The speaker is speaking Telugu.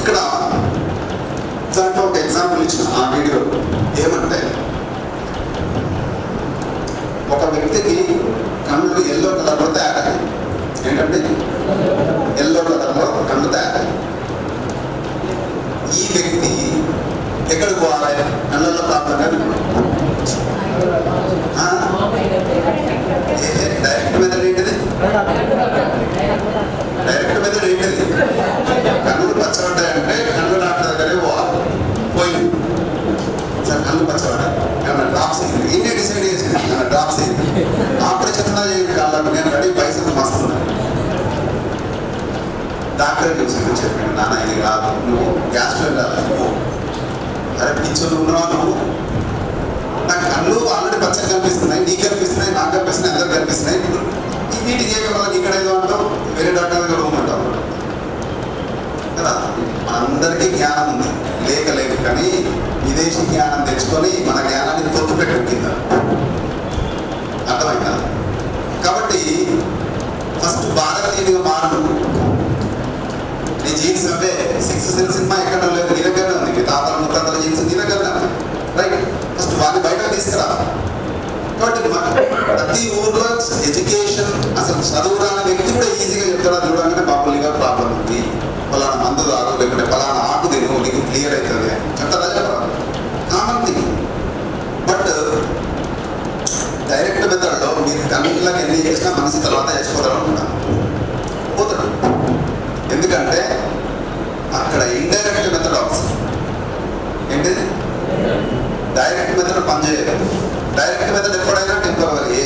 ఇక్కడ దాంట్లో ఒక ఎగ్జాంపుల్ ఇచ్చిన ఆ వీడియో ఏమంటే, ఒక వ్యక్తికి కళ్ళు ఎల్లో కలర్లో తయారయ్యాయి. ఏంటంటే ఎల్లో కలర్లో కళ్ళు తయారయ్యాయి. ఈ వ్యక్తి ఎక్కడికి పోవాలి? కళ్ళల్లో ప్రాబ్లం కానీ డైరెక్ట్ మెథడ్ ఏంటిది? డైరెక్ట్ మెథడ్ ఏంటిది? కళ్ళు పచ్చబడ్డాయంటే కళ్ళు డాక్టర్ దగ్గరే పోవాలి. పోయింది సార్, కళ్ళు పచ్చబడ్డాయి, ఏమన్నా డ్రాప్స్ అయింది. ఈయనే డిసైడ్ చేసింది ఏమన్నా డ్రాప్స్ అయింది. ఆపరేషన్ కళ్ళకు నేను రెడీ, పైసలు మస్తున్నాను. డాక్టర్ చూసి చెప్పాడు, నాన్న ఇది కాదు, నువ్వు గ్యాస్ వెళ్ళాలి. నువ్వు అరే పిచ్చోళ్ళు ఉన్నావా నువ్వు? నాకు కళ్ళు ఆల్రెడీ పచ్చగా కనిపిస్తున్నాయి, నీకు కనిపిస్తున్నాయి, నాకు కనిపిస్తున్నాయి, అందరికి కనిపిస్తున్నాయి. వీటికి ఏమి వాళ్ళకి ఇక్కడ ఏదో అంటావు, వేరే డాక్టర్ దగ్గర రూమంటావు కదా. మనందరికీ జ్ఞానం ఉంది, లేదు కానీ విదేశీ జ్ఞానం తెచ్చుకొని మన జ్ఞానాన్ని తొత్తు పెట్టు కింద. అర్థమైందా? కాబట్టి ఫస్ట్ భారతీయుడిగా మారు. నీ జీన్స్ అవే. 6th సెన్స్ సినిమా ఎక్కడ లేదు, నీ దగ్గరనే ఉంది. మీ తాతల ముత్తాతల జీన్స్ నీ దగ్గరనే ఉంది. రైట్, ఫస్ట్ వాడిని బయటకు తీసుకురా. కాబట్టి ప్రతి ఊర్లో ఎడ్యుకేషన్, అసలు చదువు రాని వ్యక్తి కూడా ఈజీగా చెప్తాడు. చూడగానే బాబు లివర్ ప్రాబ్లం ఉంది, ఫలానా మందు తాగు, లేకుంటే ఫలానా ఆకు తిను, నీకు క్లియర్ అవుతుంది చెప్తారా? చెప్పరా? Common thing. బట్ డైరెక్ట్ మెథడ్లో మీరు కళ్ళకి ఎన్ని చేసినా మనిషి తర్వాత చచ్చిపోతాడు అనుకుంటా, పోతాడు. ఎందుకంటే అక్కడ ఇండైరెక్ట్ మెథడ్ అవసరం. ఏంటిది? డైరెక్ట్ మెథడ్ పనిచేయదు. డైరెక్ట్ మెథడ్ ఎప్పుడైనా టెంపరరీ.